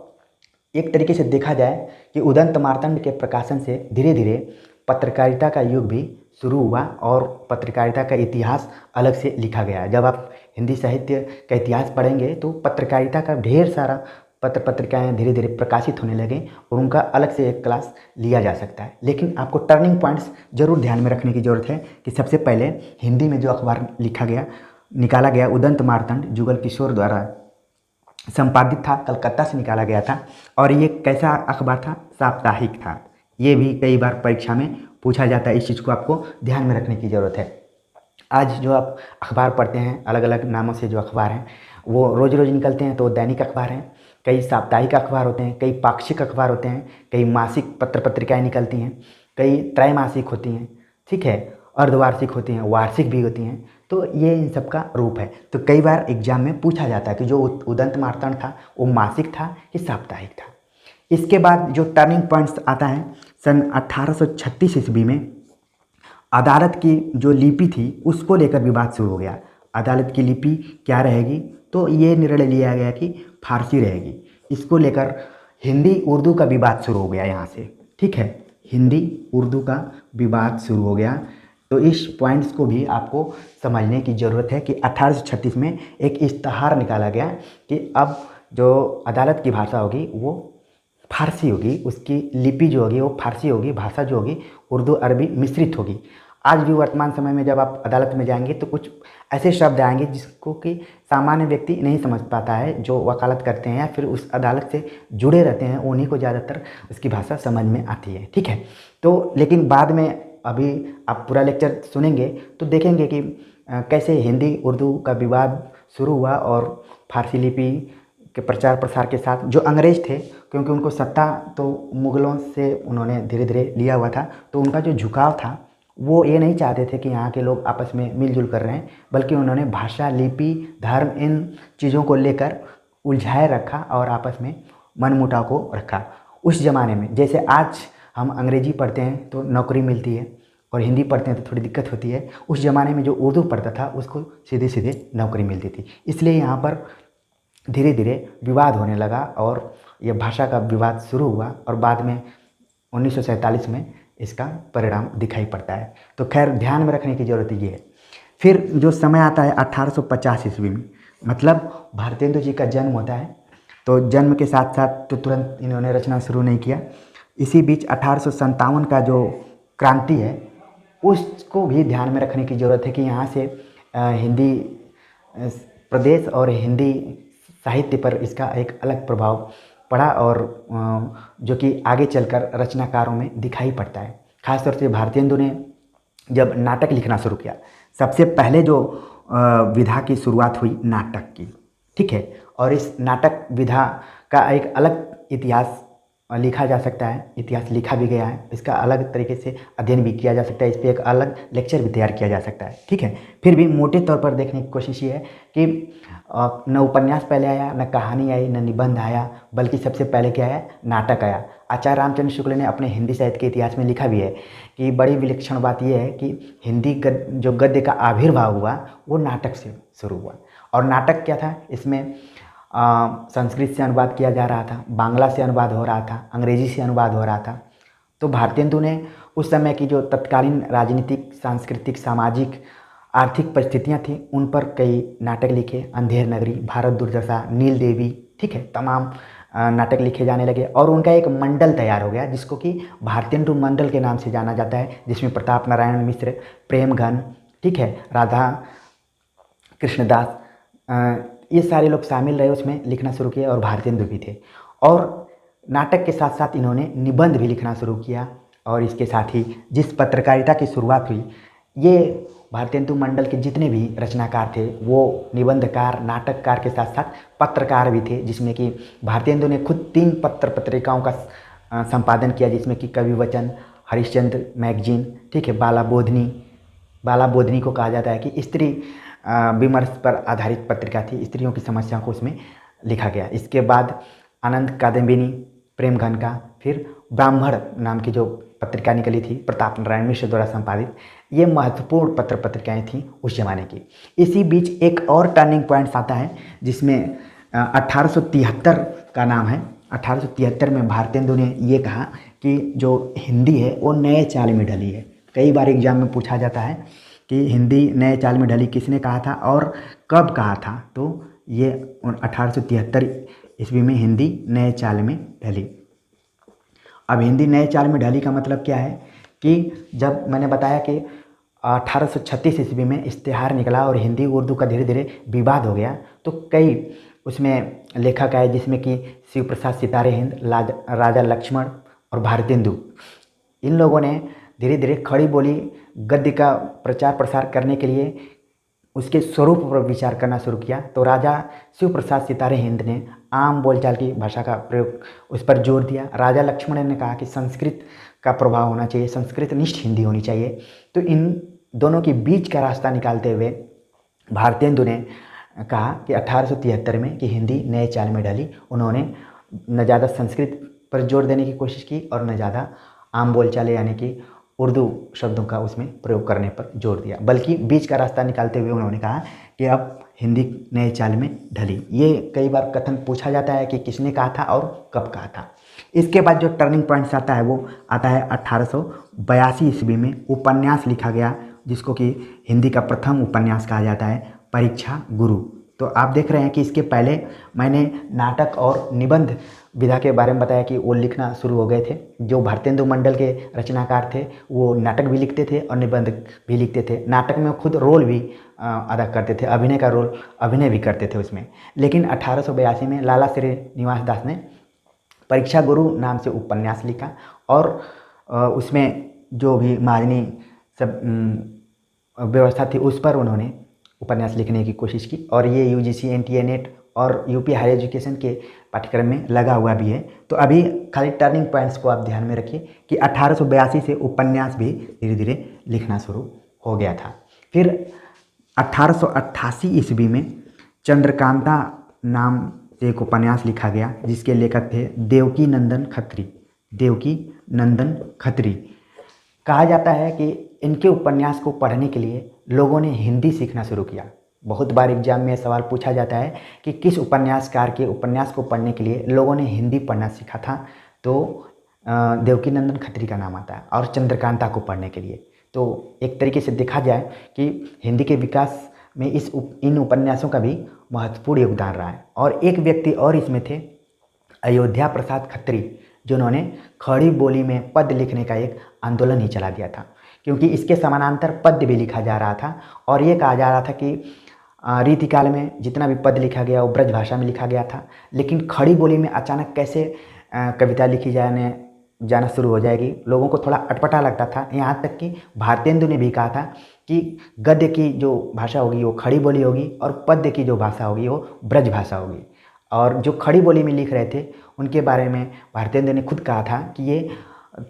एक तरीके से देखा जाए कि उदंत मार्तंड के प्रकाशन से धीरे धीरे पत्रकारिता का युग भी शुरू हुआ और पत्रकारिता का इतिहास अलग से लिखा गया। जब आप हिंदी साहित्य का इतिहास पढ़ेंगे तो पत्रकारिता का ढेर सारा पत्रिकाएँ धीरे धीरे प्रकाशित होने लगे और उनका अलग से एक क्लास लिया जा सकता है। लेकिन आपको टर्निंग पॉइंट्स जरूर ध्यान में रखने की ज़रूरत है कि सबसे पहले हिंदी में जो अखबार निकाला गया उदंत मार्तंड जुगल किशोर द्वारा संपादित था, कलकत्ता से निकाला गया था। और ये कैसा अखबार था? साप्ताहिक था। ये भी कई बार परीक्षा में पूछा जाता है, इस चीज़ को आपको ध्यान में रखने की ज़रूरत है। आज जो आप अखबार पढ़ते हैं, अलग अलग नामों से जो अखबार हैं वो रोज़ रोज़ निकलते हैं, तो दैनिक अखबार हैं, कई साप्ताहिक अखबार होते हैं, कई पाक्षिक अखबार होते हैं, कई मासिक पत्र पत्रिकाएँ निकलती हैं, कई त्रैमासिक होती हैं। ठीक है, अर्धवार्षिक होती हैं, वार्षिक भी होती हैं। तो ये इन सब का रूप है। तो कई बार एग्जाम में पूछा जाता है कि जो उदंत मार्तंड था वो मासिक था कि साप्ताहिक था। इसके बाद जो टर्निंग पॉइंट्स आता है, सन 1836 ईस्वी में अदालत की जो लिपि थी उसको लेकर विवाद शुरू हो गया। अदालत की लिपि क्या रहेगी? तो ये निर्णय लिया गया कि फारसी रहेगी। इसको लेकर हिंदी उर्दू का विवाद शुरू हो गया यहाँ से। ठीक है, हिंदी उर्दू का विवाद शुरू हो गया। तो इस पॉइंट्स को भी आपको समझने की ज़रूरत है कि 1836 में एक इश्तहार निकाला गया कि अब जो अदालत की भाषा होगी वो फारसी होगी, उसकी लिपि जो होगी वो फारसी होगी, भाषा जो होगी उर्दू अरबी मिश्रित होगी। आज भी वर्तमान समय में जब आप अदालत में जाएंगे तो कुछ ऐसे शब्द आएंगे जिसको कि सामान्य व्यक्ति नहीं समझ पाता है, जो वकालत करते हैं या फिर उस अदालत से जुड़े रहते हैं, उन्हीं को ज़्यादातर उसकी भाषा समझ में आती है। ठीक है, तो लेकिन बाद में अभी आप पूरा लेक्चर सुनेंगे तो देखेंगे कि कैसे हिंदी उर्दू का विवाद शुरू हुआ और फारसी लिपि के प्रचार प्रसार के साथ जो अंग्रेज थे, क्योंकि उनको सत्ता तो मुग़लों से उन्होंने धीरे धीरे लिया हुआ था, तो उनका जो झुकाव था वो ये नहीं चाहते थे कि यहाँ के लोग आपस में मिलजुल कर रहे हैं, बल्कि उन्होंने भाषा, लिपि, धर्म, इन चीज़ों को लेकर उलझाए रखा और आपस में मनमुटाव को रखा। उस ज़माने में जैसे आज हम अंग्रेजी पढ़ते हैं तो नौकरी मिलती है और हिंदी पढ़ते हैं तो थोड़ी दिक्कत होती है, उस ज़माने में जो उर्दू पढ़ता था उसको सीधे सीधे नौकरी मिलती थी। इसलिए यहाँ पर धीरे धीरे विवाद होने लगा और यह भाषा का विवाद शुरू हुआ और बाद में 1947 में इसका परिणाम दिखाई पड़ता है। तो खैर ध्यान में रखने की ज़रूरत ये है। फिर जो समय आता है 1850 ईस्वी में, मतलब भारतेंदु जी का जन्म होता है। तो जन्म के साथ साथ तो तुरंत इन्होंने रचना शुरू नहीं किया। इसी बीच 1857 का जो क्रांति है उसको भी ध्यान में रखने की ज़रूरत है कि यहाँ से हिंदी प्रदेश और हिंदी साहित्य पर इसका एक अलग प्रभाव पड़ा और जो कि आगे चलकर रचनाकारों में दिखाई पड़ता है। खासतौर से भारतेंदु ने जब नाटक लिखना शुरू किया, सबसे पहले जो विधा की शुरुआत हुई नाटक की, ठीक है। और इस नाटक विधा का एक अलग इतिहास लिखा जा सकता है, इतिहास लिखा भी गया है, इसका अलग तरीके से अध्ययन भी किया जा सकता है, इस पर एक अलग लेक्चर भी तैयार किया जा सकता है, ठीक है। फिर भी मोटे तौर पर देखने की कोशिश ये है कि न उपन्यास पहले आया, न कहानी आई, न निबंध आया, बल्कि सबसे पहले क्या है, नाटक आया। आचार्य रामचंद्र शुक्ल ने अपने हिंदी साहित्य के इतिहास में लिखा भी है कि बड़ी विलक्षण बात यह है कि हिंदी जो गद्य का आविर्भाव हुआ वो नाटक से शुरू हुआ। और नाटक क्या था, इसमें संस्कृत से अनुवाद किया जा रहा था, बांग्ला से अनुवाद हो रहा था, अंग्रेजी से अनुवाद हो रहा था। तो भारतेंदु ने उस समय की जो तत्कालीन राजनीतिक, सांस्कृतिक, सामाजिक, आर्थिक परिस्थितियां थी उन पर कई नाटक लिखे। अंधेर नगरी, भारत दुर्दशा, नील देवी, ठीक है, तमाम नाटक लिखे जाने लगे और उनका एक मंडल तैयार हो गया जिसको कि भारतेंदु मंडल के नाम से जाना जाता है, जिसमें प्रताप नारायण मिश्र, प्रेमघन, ठीक है, राधा कृष्णदास, ये सारे लोग शामिल रहे, उसमें लिखना शुरू किया और भारतेंदु भी थे। और नाटक के साथ साथ इन्होंने निबंध भी लिखना शुरू किया। और इसके साथ ही जिस पत्रकारिता की शुरुआत हुई, ये भारतेंदु मंडल के जितने भी रचनाकार थे वो निबंधकार, नाटककार के साथ साथ पत्रकार भी थे, जिसमें कि भारतेंदु ने खुद 3 पत्र पत्रिकाओं का संपादन किया, जिसमें कि कवि वचन, हरिश्चंद्र मैगजीन, ठीक है, बाला बोधनी को कहा जाता है कि स्त्री विमर्श पर आधारित पत्रिका थी, स्त्रियों की समस्याओं को उसमें लिखा गया। इसके बाद आनंद कादम्बिनी, प्रेमघन का, फिर ब्राह्मण नाम की जो पत्रिका निकली थी प्रताप नारायण मिश्र द्वारा संपादित, ये महत्वपूर्ण पत्र पत्रिकाएँ थीं उस जमाने की। इसी बीच एक और टर्निंग पॉइंट्स आता है जिसमें 1873 का नाम है। 1873 में भारतेंदु ने ये कहा कि जो हिंदी है वो नए चाल में ढली है। कई बार एग्जाम में पूछा जाता है कि हिंदी नए चाल में ढली किसने कहा था और कब कहा था, तो ये 1873 ईस्वी में हिंदी नए चाल में ढली। अब हिंदी नए चाल में ढली का मतलब क्या है कि जब मैंने बताया कि 1836 ईस्वी में इश्तिहार निकला और हिंदी उर्दू का धीरे धीरे विवाद हो गया, तो कई उसमें लेखक आए जिसमें कि शिव प्रसाद सितारे हिंद, राजा लक्ष्मण और भारतेंदु, इन लोगों ने धीरे धीरे खड़ी बोली गद्य का प्रचार प्रसार करने के लिए उसके स्वरूप पर विचार करना शुरू किया। तो राजा शिव प्रसाद सितारे हिंद ने आम बोलचाल की भाषा का प्रयोग उस पर जोर दिया। राजा लक्ष्मण ने कहा कि संस्कृत का प्रभाव होना चाहिए, संस्कृत निष्ठ हिंदी होनी चाहिए। तो इन दोनों के बीच का रास्ता निकालते हुए भारतेंदु ने कहा कि 1873 में कि हिंदी नए चाल में ढली। उन्होंने न ज़्यादा संस्कृत पर जोर देने की कोशिश की और न ज़्यादा आम बोलचाल यानी कि उर्दू शब्दों का उसमें प्रयोग करने पर जोर दिया, बल्कि बीच का रास्ता निकालते हुए उन्होंने कहा कि अब हिंदी नए चाल में ढली। ये कई बार कथन पूछा जाता है कि किसने कहा था और कब कहा था। इसके बाद जो टर्निंग पॉइंट्स आता है वो आता है 1882 ईस्वी में। उपन्यास लिखा गया जिसको कि हिंदी का प्रथम उपन्यास कहा जाता है, परीक्षा गुरु। तो आप देख रहे हैं कि इसके पहले मैंने नाटक और निबंध विधा के बारे में बताया कि वो लिखना शुरू हो गए थे। जो भारतेंदु मंडल के रचनाकार थे वो नाटक भी लिखते थे और निबंध भी लिखते थे। नाटक में खुद रोल भी अदा करते थे, अभिनय का रोल अभिनय भी करते थे उसमें। लेकिन 1882 में लाला श्रीनिवास दास ने परीक्षा गुरु नाम से उपन्यास लिखा और उसमें जो भी महाजनी सब व्यवस्था थी उस पर उन्होंने उपन्यास लिखने की कोशिश की और ये यूजीसी, एनटीए, नेट और यूपी हायर एजुकेशन के पाठ्यक्रम में लगा हुआ भी है। तो अभी खाली टर्निंग पॉइंट्स को आप ध्यान में रखिए कि 1882 से उपन्यास भी धीरे धीरे लिखना शुरू हो गया था। फिर 1888 ईस्वी में चंद्रकांता नाम से एक उपन्यास लिखा गया जिसके लेखक थे देवकी नंदन खत्री। देवकी नंदन खत्री। कहा जाता है कि इनके उपन्यास को पढ़ने के लिए लोगों ने हिंदी सीखना शुरू किया। बहुत बार एग्जाम में सवाल पूछा जाता है कि किस उपन्यासकार के उपन्यास को पढ़ने के लिए लोगों ने हिंदी पढ़ना सीखा था, तो देवकी नंदन खत्री का नाम आता है। और चंद्रकांता को पढ़ने के लिए तो एक तरीके से देखा जाए कि हिंदी के विकास में इन उपन्यासों का भी महत्वपूर्ण योगदान रहा है। और एक व्यक्ति और इसमें थे, अयोध्या प्रसाद खत्री, जिन्होंने खड़ी बोली में पद्य लिखने का एक आंदोलन ही चला दिया था, क्योंकि इसके समानांतर पद्य भी लिखा जा रहा था और ये कहा जा रहा था कि रीतिकाल में जितना भी पद्य लिखा गया वो ब्रज भाषा में लिखा गया था, लेकिन खड़ी बोली में अचानक कैसे कविता लिखी जाने जाना शुरू हो जाएगी। लोगों को थोड़ा अटपटा लगता था, यहाँ तक कि भारतेंदु ने भी कहा था कि गद्य की जो भाषा होगी वो खड़ी बोली होगी और पद्य की जो भाषा होगी वो ब्रज भाषा होगी। और जो खड़ी बोली में लिख रहे थे उनके बारे में भारतेंदु ने खुद कहा था कि ये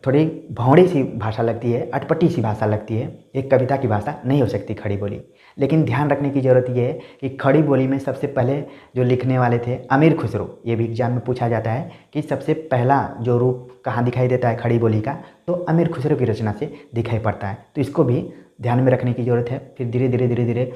थोड़ी भौड़ी सी भाषा लगती है, अटपटी सी भाषा लगती है, एक कविता की भाषा नहीं हो सकती खड़ी बोली। लेकिन ध्यान रखने की ज़रूरत ये है कि खड़ी बोली में सबसे पहले जो लिखने वाले थे अमीर खुसरो, ये भी एग्जाम में पूछा जाता है कि सबसे पहला जो रूप कहाँ दिखाई देता है खड़ी बोली का, तो अमीर खुसरो की रचना से दिखाई पड़ता है। तो इसको भी ध्यान में रखने की ज़रूरत है। फिर धीरे धीरे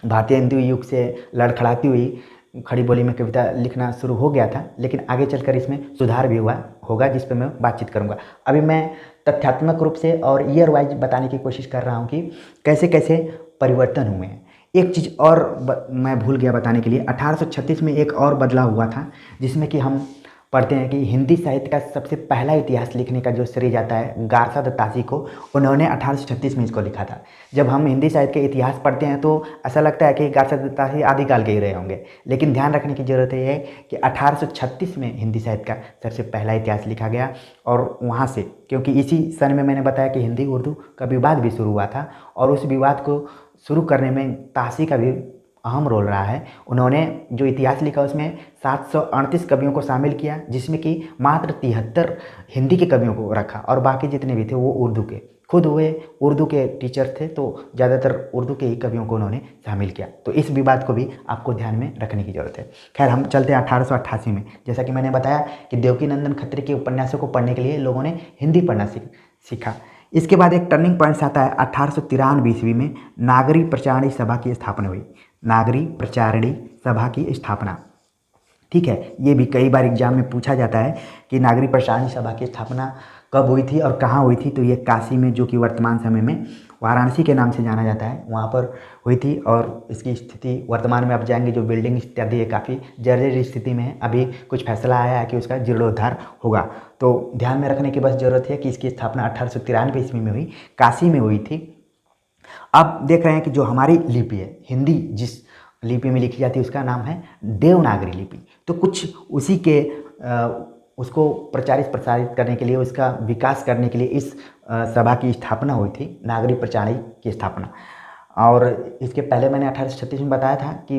भारतीय हिंदू युग से लड़खड़ाती हुई खड़ी बोली में कविता लिखना शुरू हो गया था, लेकिन आगे चलकर इसमें सुधार भी हुआ होगा, जिस पर मैं बातचीत करूंगा। अभी मैं तथ्यात्मक रूप से और ईयर वाइज बताने की कोशिश कर रहा हूं कि कैसे कैसे परिवर्तन हुए हैं। एक चीज़ और मैं भूल गया बताने के लिए, 1836 में एक और बदलाव हुआ था, जिसमें कि हम पढ़ते हैं कि हिंदी साहित्य का सबसे पहला इतिहास लिखने का जो श्रेय जाता है गारसा दत्तासी को। उन्होंने 1836 में इसको लिखा था। जब हम हिंदी साहित्य के इतिहास पढ़ते हैं तो ऐसा लगता है कि गारसा दत्तासी आदिकाल के ही रहे होंगे, लेकिन ध्यान रखने की ज़रूरत है कि 1836 में हिंदी साहित्य का सबसे पहला इतिहास लिखा गया। और वहाँ से, क्योंकि इसी सन में मैंने बताया कि हिंदी उर्दू का विवाद भी शुरू हुआ था, और उस विवाद को शुरू करने में तासी का भी अहम रोल रहा है। उन्होंने जो इतिहास लिखा उसमें 738 कवियों को शामिल किया, जिसमें कि मात्र 73 हिंदी के कवियों को रखा और बाकी जितने भी थे वो उर्दू के, खुद हुए उर्दू के टीचर थे, तो ज़्यादातर उर्दू के ही कवियों को उन्होंने शामिल किया। तो इस विवाद को भी आपको ध्यान में रखने की ज़रूरत है। खैर, हम चलते हैं 1888 में। जैसा कि मैंने बताया कि देवकीनंदन खत्री के उपन्यासों को पढ़ने के लिए लोगों ने हिंदी पढ़ना सीखा। इसके बाद एक टर्निंग पॉइंट आता है 1893 ईस्वी में, नागरी प्रचारणी सभा की स्थापना हुई। नागरी प्रचारणी सभा की स्थापना, ठीक है, ये भी कई बार एग्जाम में पूछा जाता है कि नागरी प्रचारणी सभा की स्थापना कब हुई थी और कहाँ हुई थी। तो ये काशी में, जो कि वर्तमान समय में वाराणसी के नाम से जाना जाता है, वहाँ पर हुई थी। और इसकी स्थिति वर्तमान में आप जाएंगे, जो बिल्डिंग इत्यादि है काफ़ी जर्जर स्थिति में है। अभी कुछ फैसला आया है कि उसका जीर्णोद्धार होगा। तो ध्यान में रखने की बस ज़रूरत है कि इसकी स्थापना 1893 ईस्वी में हुई, काशी में हुई थी। अब देख रहे हैं कि जो हमारी लिपि है, हिंदी जिस लिपि में लिखी जाती है उसका नाम है देवनागरी लिपि। तो कुछ उसी के उसको प्रचारित प्रसारित करने के लिए, उसका विकास करने के लिए इस सभा की स्थापना हुई थी, नागरी प्रचारणी की स्थापना। और इसके पहले मैंने 1836 में बताया था कि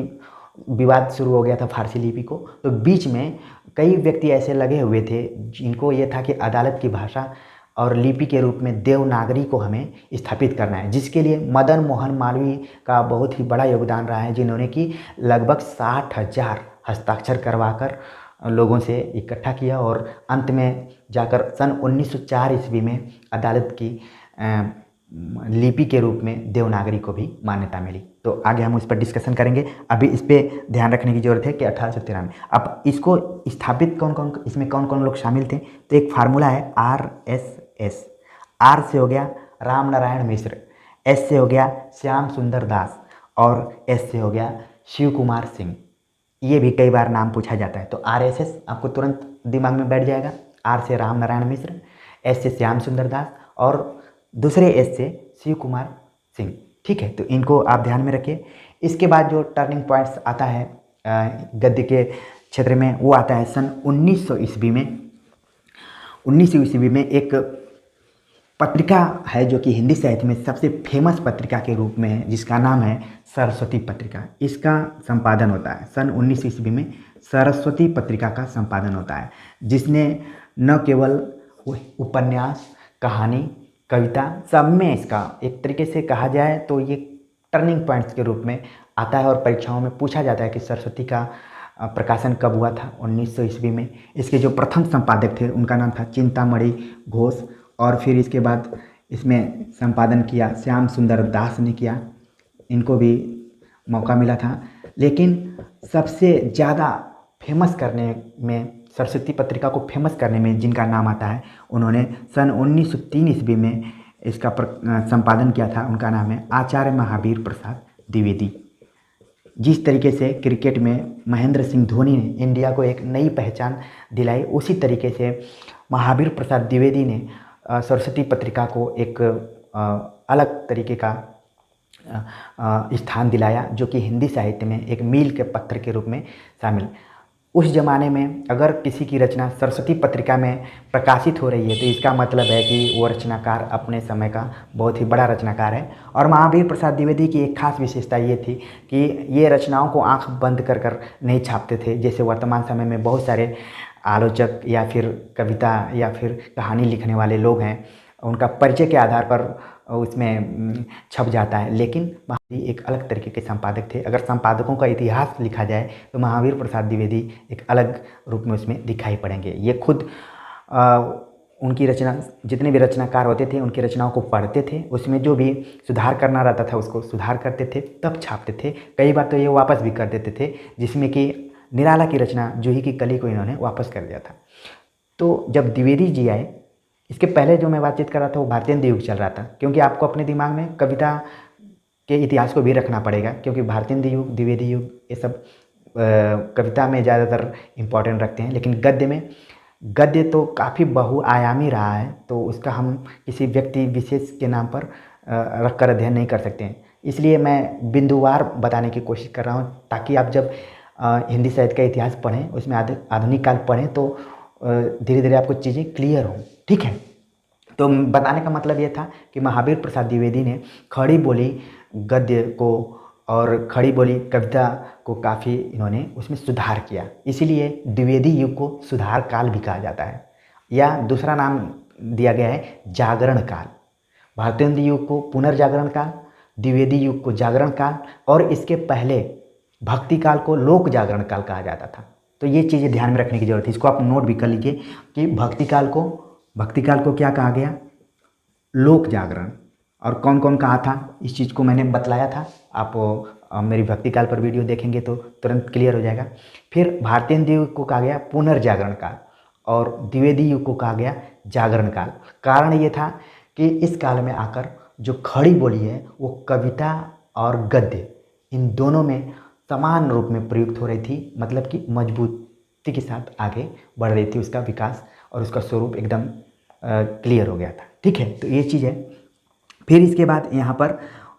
विवाद शुरू हो गया था फारसी लिपि को। तो बीच में कई व्यक्ति ऐसे लगे हुए थे जिनको ये था कि अदालत की भाषा और लिपि के रूप में देवनागरी को हमें स्थापित करना है, जिसके लिए मदन मोहन मालवीय का बहुत ही बड़ा योगदान रहा है, जिन्होंने कि लगभग 60,000 हस्ताक्षर करवाकर लोगों से इकट्ठा किया और अंत में जाकर सन 1904 ईस्वी में अदालत की लिपि के रूप में देवनागरी को भी मान्यता मिली। तो आगे हम उस पर डिस्कशन करेंगे। अभी इस पर ध्यान रखने की जरूरत है कि 1893। अब इसको स्थापित इसमें कौन कौन लोग शामिल थे, तो एक फार्मूला है RSS। आर से हो गया राम नारायण मिश्र, एस से हो गया श्याम सुंदर दास और एस से हो गया शिव कुमार सिंह। ये भी कई बार नाम पूछा जाता है। तो RSS आपको तुरंत दिमाग में बैठ जाएगा। आर से राम नारायण मिश्र, एस से श्याम सुंदर दास और दूसरे एस से शिव कुमार सिंह, ठीक है। तो इनको आप ध्यान में रखिए। इसके बाद जो टर्निंग पॉइंट्स आता है गद्य के क्षेत्र में, वो आता है सन 1900 ईस्वी में। 1900 ईस्वी में एक पत्रिका है जो कि हिंदी साहित्य में सबसे फेमस पत्रिका के रूप में है, जिसका नाम है सरस्वती पत्रिका। इसका संपादन होता है सन 1900 ईस्वी में। सरस्वती पत्रिका का संपादन होता है, जिसने न केवल उपन्यास, कहानी, कविता, सब में इसका एक तरीके से कहा जाए तो ये टर्निंग पॉइंट्स के रूप में आता है। और परीक्षाओं में पूछा जाता है कि सरस्वती का प्रकाशन कब हुआ था, 1900 ईस्वी में। इसके जो प्रथम संपादक थे उनका नाम था चिंतामणि घोष, और फिर इसके बाद इसमें संपादन किया श्याम सुंदर दास ने किया। इनको भी मौका मिला था, लेकिन सबसे ज़्यादा फेमस करने में, सरस्वती पत्रिका को फेमस करने में जिनका नाम आता है, उन्होंने सन 1903 ईस्वी में इसका संपादन किया था। उनका नाम है आचार्य महावीर प्रसाद द्विवेदी। जिस तरीके से क्रिकेट में महेंद्र सिंह धोनी ने इंडिया को एक नई पहचान दिलाई, उसी तरीके से महावीर प्रसाद द्विवेदी ने सरस्वती पत्रिका को एक अलग तरीके का स्थान दिलाया, जो कि हिंदी साहित्य में एक मील के पत्थर के रूप में शामिल। उस ज़माने में अगर किसी की रचना सरस्वती पत्रिका में प्रकाशित हो रही है तो इसका मतलब है कि वो रचनाकार अपने समय का बहुत ही बड़ा रचनाकार है। और महावीर प्रसाद द्विवेदी की एक खास विशेषता ये थी कि ये रचनाओं को आंख बंद कर कर नहीं छापते थे, जैसे वर्तमान समय में बहुत सारे आलोचक या फिर कविता या फिर कहानी लिखने वाले लोग हैं, उनका परिचय के आधार पर उसमें छप जाता है। लेकिन महावीर एक अलग तरीके के संपादक थे। अगर संपादकों का इतिहास लिखा जाए तो महावीर प्रसाद द्विवेदी एक अलग रूप में उसमें दिखाई पड़ेंगे। ये खुद उनकी रचना, जितने भी रचनाकार होते थे उनकी रचनाओं को पढ़ते थे, उसमें जो भी सुधार करना रहता था उसको सुधार करते थे, तब छापते थे। कई बार तो ये वापस भी कर देते थे, जिसमें कि निराला की रचना जूही की कली को इन्होंने वापस कर दिया था। तो जब द्विवेदी जी आए, इसके पहले जो मैं बातचीत कर रहा था वो भारतेंदु युग चल रहा था, क्योंकि आपको अपने दिमाग में कविता के इतिहास को भी रखना पड़ेगा, क्योंकि भारतेंदु युग, द्विवेदी युग ये सब कविता में ज़्यादातर इम्पोर्टेंट रखते हैं। लेकिन गद्य में, गद्य तो काफ़ी बहुआयामी रहा है, तो उसका हम किसी व्यक्ति विशेष के नाम पर रख कर अध्ययन नहीं कर सकते हैं। इसलिए मैं बिंदुवार बताने की कोशिश कर रहा हूँ, ताकि आप जब हिंदी साहित्य का इतिहास पढ़ें, उसमें आधुनिक काल पढ़ें, तो धीरे धीरे आपको चीज़ें क्लियर हों। ठीक है, तो बताने का मतलब ये था कि महावीर प्रसाद द्विवेदी ने खड़ी बोली गद्य को और खड़ी बोली कविता को काफ़ी इन्होंने उसमें सुधार किया। इसीलिए द्विवेदी युग को सुधार काल भी कहा जाता है, या दूसरा नाम दिया गया है जागरण काल। भारतेंदु युग को पुनर्जागरण काल, द्विवेदी युग को जागरण काल, और इसके पहले भक्ति काल को लोक जागरण काल कहा जाता था। तो ये चीज़ें ध्यान में रखने की जरूरत है। इसको आप नोट भी कर लीजिए कि भक्ति काल को क्या कहा गया, लोक जागरण। और कौन कौन कहा था इस चीज़ को मैंने बतलाया था, आप मेरी भक्ति काल पर वीडियो देखेंगे तो तुरंत क्लियर हो जाएगा। फिर भारतेंदु युग को कहा गया पुनर्जागरण काल और द्विवेदी युग को कहा गया जागरण काल। कारण ये था कि इस काल में आकर जो खड़ी बोली है वो कविता और गद्य इन दोनों में समान रूप में प्रयुक्त हो रही थी, मतलब कि मजबूती के साथ आगे बढ़ रही थी, उसका विकास और उसका स्वरूप एकदम क्लियर हो गया था। ठीक है, तो ये चीज़ है। फिर इसके बाद यहाँ पर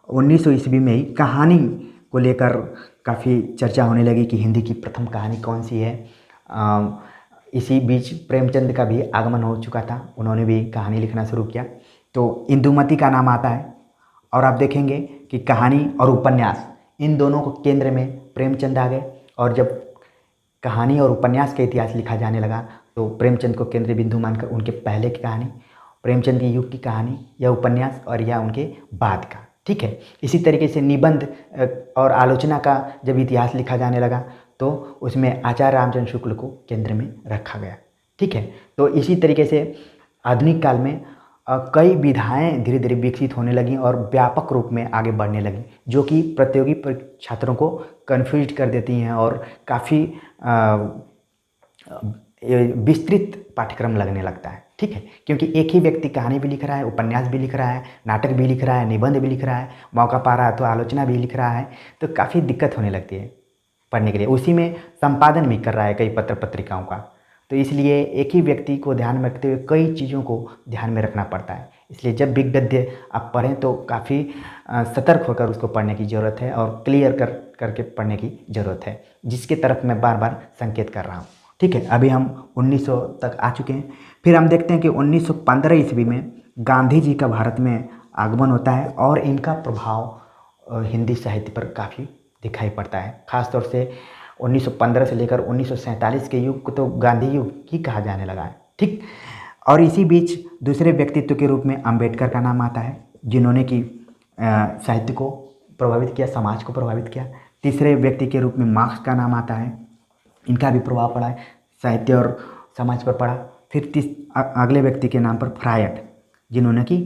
1900 ईस्वी में ही कहानी को लेकर काफ़ी चर्चा होने लगी कि हिंदी की प्रथम कहानी कौन सी है। इसी बीच प्रेमचंद का भी आगमन हो चुका था, उन्होंने भी कहानी लिखना शुरू किया। तो इंदुमती का नाम आता है, और आप देखेंगे कि कहानी और उपन्यास इन दोनों को केंद्र में प्रेमचंद आ गए। और जब कहानी और उपन्यास का इतिहास लिखा जाने लगा तो प्रेमचंद को केंद्र बिंदु मानकर उनके पहले की कहानी, प्रेमचंद के युग की कहानी, या उपन्यास, और या उनके बाद का। ठीक है, इसी तरीके से निबंध और आलोचना का जब इतिहास लिखा जाने लगा तो उसमें आचार्य रामचंद्र शुक्ल को केंद्र में रखा गया। ठीक है, तो इसी तरीके से आधुनिक काल में कई विधाएं धीरे धीरे विकसित होने लगी और व्यापक रूप में आगे बढ़ने लगी, जो कि प्रतियोगी छात्रों को कन्फ्यूज कर देती हैं और काफ़ी विस्तृत पाठ्यक्रम लगने लगता है। ठीक है, क्योंकि एक ही व्यक्ति कहानी भी लिख रहा है, उपन्यास भी लिख रहा है, नाटक भी लिख रहा है, निबंध भी लिख रहा है, मौका पा रहा है तो आलोचना भी लिख रहा है, तो काफ़ी दिक्कत होने लगती है पढ़ने के लिए। उसी में संपादन भी कर रहा है कई पत्र पत्रिकाओं का, तो इसलिए एक ही व्यक्ति को ध्यान में रखते हुए कई चीज़ों को ध्यान में रखना पड़ता है। इसलिए जब भी गद्य आप पढ़ें तो काफ़ी सतर्क होकर उसको पढ़ने की ज़रूरत है और क्लियर करके पढ़ने की ज़रूरत है, जिसके तरफ मैं बार बार संकेत कर रहा हूँ। ठीक है, अभी हम 1900 तक आ चुके हैं। फिर हम देखते हैं कि 1915 ईस्वी में गांधी जी का भारत में आगमन होता है और इनका प्रभाव हिंदी साहित्य पर काफ़ी दिखाई पड़ता है। ख़ासतौर से 1915 से लेकर 1947 के युग को तो गांधी युग ही कहा जाने लगा है। ठीक, और इसी बीच दूसरे व्यक्तित्व के रूप में अंबेडकर का नाम आता है, जिन्होंने कि साहित्य को प्रभावित किया, समाज को प्रभावित किया। तीसरे व्यक्ति के रूप में मार्क्स का नाम आता है, इनका भी प्रभाव पड़ा है, साहित्य और समाज पर पड़ा। फिर अगले व्यक्ति के नाम पर फ्रायड, जिन्होंने कि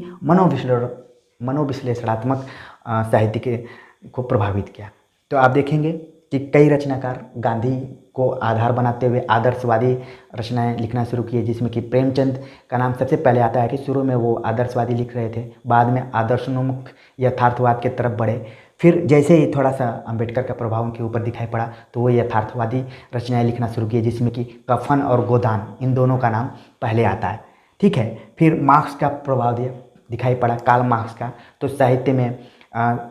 मनोविश्लेषणात्मक साहित्य को प्रभावित किया। तो आप देखेंगे कि कई रचनाकार गांधी को आधार बनाते हुए आदर्शवादी रचनाएं लिखना शुरू किए, जिसमें कि प्रेमचंद का नाम सबसे पहले आता है कि शुरू में वो आदर्शवादी लिख रहे थे, बाद में आदर्शोन्मुख यथार्थवाद के तरफ बढ़े। फिर जैसे ही थोड़ा सा अंबेडकर का प्रभाव उनके ऊपर दिखाई पड़ा तो वो यथार्थवादी रचनाएं लिखना शुरू किए, जिसमें कि कफन और गोदान इन दोनों का नाम पहले आता है। ठीक है, फिर मार्क्स का प्रभाव दिखाई पड़ा, कार्ल मार्क्स का, तो साहित्य में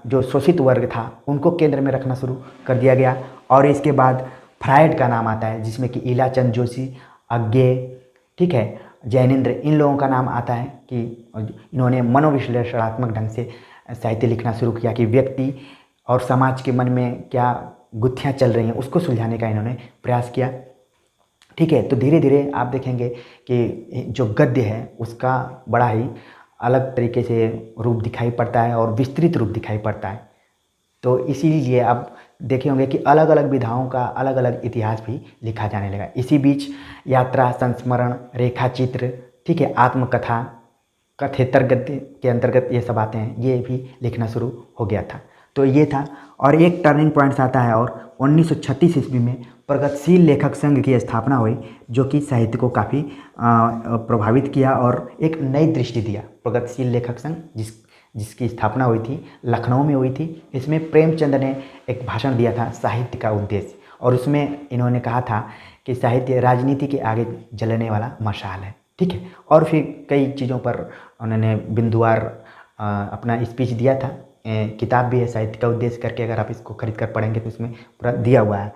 जो शोषित वर्ग था उनको केंद्र में रखना शुरू कर दिया गया। और इसके बाद फ्रायड का नाम आता है, जिसमें कि ईलाचंद जोशी, अज्ञे, ठीक है, जैनेन्द्र, इन लोगों का नाम आता है कि इन्होंने मनोविश्लेषणात्मक ढंग से साहित्य लिखना शुरू किया कि व्यक्ति और समाज के मन में क्या गुत्थियाँ चल रही हैं उसको सुलझाने का इन्होंने प्रयास किया। ठीक है, तो धीरे धीरे आप देखेंगे कि जो गद्य है उसका बड़ा ही अलग तरीके से रूप दिखाई पड़ता है और विस्तृत रूप दिखाई पड़ता है। तो इसीलिए आप देखे होंगे कि अलग अलग विधाओं का अलग अलग इतिहास भी लिखा जाने लगा। इसी बीच यात्रा, संस्मरण, रेखाचित्र, ठीक है, आत्मकथा, कथेतर गद्य के अंतर्गत ये सब आते हैं, ये भी लिखना शुरू हो गया था। तो ये था, और एक टर्निंग पॉइंट्स आता है और 1936 ईस्वी में प्रगतिशील लेखक संघ की स्थापना हुई, जो कि साहित्य को काफ़ी प्रभावित किया और एक नई दृष्टि दिया। प्रगतिशील लेखक संघ जिसकी स्थापना हुई थी, लखनऊ में हुई थी। इसमें प्रेमचंद ने एक भाषण दिया था, साहित्य का उद्देश्य, और उसमें इन्होंने कहा था कि साहित्य राजनीति के आगे जलने वाला मशाल है। ठीक है, और फिर कई चीज़ों पर उन्होंने बिंदुवार अपना स्पीच दिया था। किताब भी है साहित्य का उद्देश्य करके, अगर आप इसको खरीद कर पढ़ेंगे तो इसमें पूरा दिया हुआ है।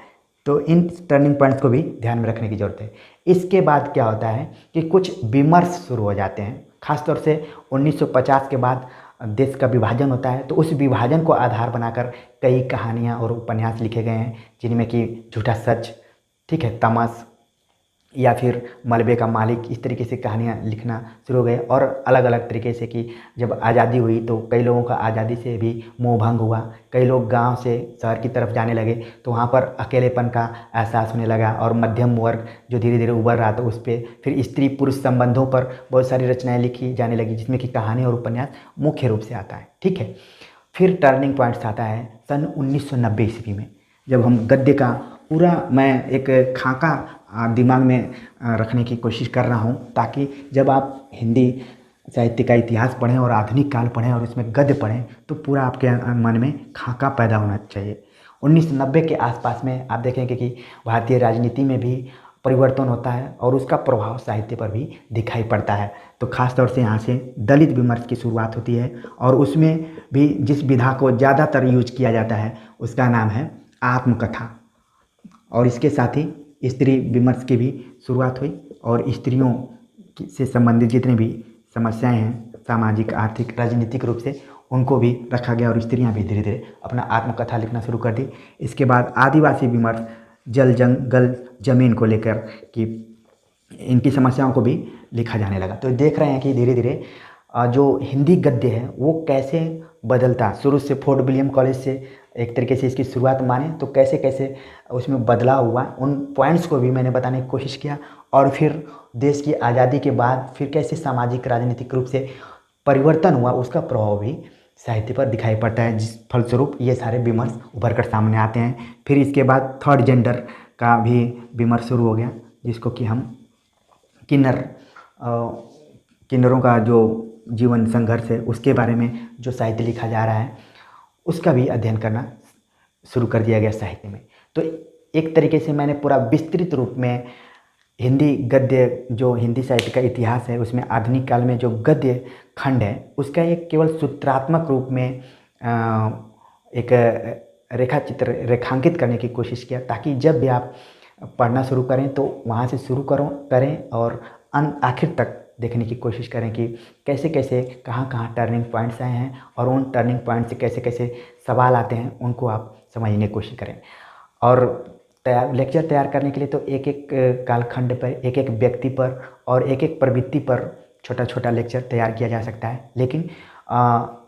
तो इन टर्निंग पॉइंट्स को भी ध्यान में रखने की ज़रूरत है। इसके बाद क्या होता है कि कुछ विमर्श शुरू हो जाते हैं, खासतौर से 1950 के बाद देश का विभाजन होता है। तो उस विभाजन को आधार बनाकर कई कहानियाँ और उपन्यास लिखे गए हैं, जिनमें कि झूठा सच, ठीक है, तमस, या फिर मलबे का मालिक, इस तरीके से कहानियाँ लिखना शुरू हो गए। और अलग अलग तरीके से कि जब आज़ादी हुई तो कई लोगों का आज़ादी से भी मोह भंग हुआ, कई लोग गांव से शहर की तरफ जाने लगे, तो वहाँ पर अकेलेपन का एहसास होने लगा। और मध्यम वर्ग जो धीरे धीरे उभर रहा था, उस पर फिर स्त्री पुरुष संबंधों पर बहुत सारी रचनाएँ लिखी जाने लगी, जिसमें कि कहानी और उपन्यास मुख्य रूप से आता है। ठीक है, फिर टर्निंग पॉइंट्स आता है सन 1990 ईस्वी में, जब हम गद्य का पूरा, मैं एक खाका दिमाग में रखने की कोशिश कर रहा हूँ, ताकि जब आप हिंदी साहित्य का इतिहास पढ़ें और आधुनिक काल पढ़ें और इसमें गद्य पढ़ें तो पूरा आपके मन में खाका पैदा होना चाहिए। 1990 के आसपास में आप देखेंगे कि भारतीय राजनीति में भी परिवर्तन होता है और उसका प्रभाव साहित्य पर भी दिखाई पड़ता है। तो ख़ास तौर से यहाँ से दलित विमर्श की शुरुआत होती है, और उसमें भी जिस विधा को ज़्यादातर यूज किया जाता है उसका नाम है आत्मकथा। और इसके साथ ही स्त्री विमर्श की भी शुरुआत हुई, और स्त्रियों से संबंधित जितने भी समस्याएं हैं, सामाजिक, आर्थिक, राजनीतिक रूप से, उनको भी रखा गया, और स्त्रियां भी धीरे धीरे अपना आत्मकथा लिखना शुरू कर दी। इसके बाद आदिवासी विमर्श, जल जंगल ज़मीन को लेकर कि इनकी समस्याओं को भी लिखा जाने लगा। तो देख रहे हैं कि धीरे धीरे जो हिंदी गद्य है वो कैसे बदलता, शुरू से फोर्ट विलियम कॉलेज से एक तरीके से इसकी शुरुआत माने तो कैसे कैसे उसमें बदलाव हुआ, उन पॉइंट्स को भी मैंने बताने की कोशिश किया। और फिर देश की आज़ादी के बाद फिर कैसे सामाजिक राजनीतिक रूप से परिवर्तन हुआ, उसका प्रभाव भी साहित्य पर दिखाई पड़ता है, जिस फलस्वरूप ये सारे विमर्श उभर कर सामने आते हैं। फिर इसके बाद थर्ड जेंडर का भी विमर्श शुरू हो गया, जिसको कि हम किन्नरों का जो जीवन संघर्ष है उसके बारे में जो साहित्य लिखा जा रहा है उसका भी अध्ययन करना शुरू कर दिया गया साहित्य में। तो एक तरीके से मैंने पूरा विस्तृत रूप में हिंदी गद्य, जो हिंदी साहित्य का इतिहास है उसमें आधुनिक काल में जो गद्य खंड है उसका एक केवल सूत्रात्मक रूप में एक रेखाचित्र रेखांकित करने की कोशिश किया, ताकि जब भी आप पढ़ना शुरू करें तो वहाँ से शुरू करें और आखिर तक देखने की कोशिश करें कि कैसे कैसे कहाँ कहाँ टर्निंग पॉइंट्स आए हैं, और उन टर्निंग पॉइंट से कैसे कैसे सवाल आते हैं उनको आप समझने की कोशिश करें। और लेक्चर तैयार करने के लिए तो एक एक कालखंड पर, एक एक व्यक्ति पर और एक एक प्रवृत्ति पर छोटा छोटा लेक्चर तैयार किया जा सकता है। लेकिन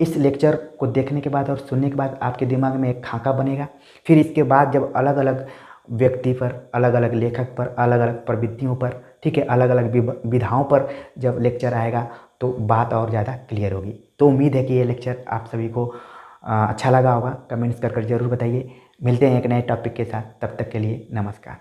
इस लेक्चर को देखने के बाद और सुनने के बाद आपके दिमाग में एक खाका बनेगा। फिर इसके बाद जब अलग अलग व्यक्ति पर, अलग अलग लेखक पर, अलग अलग प्रवृत्तियों पर, ठीक है, अलग अलग विधाओं पर जब लेक्चर आएगा तो बात और ज़्यादा क्लियर होगी। तो उम्मीद है कि ये लेक्चर आप सभी को अच्छा लगा होगा। कमेंट्स कर ज़रूर बताइए। मिलते हैं एक नए टॉपिक के साथ, तब तक के लिए नमस्कार।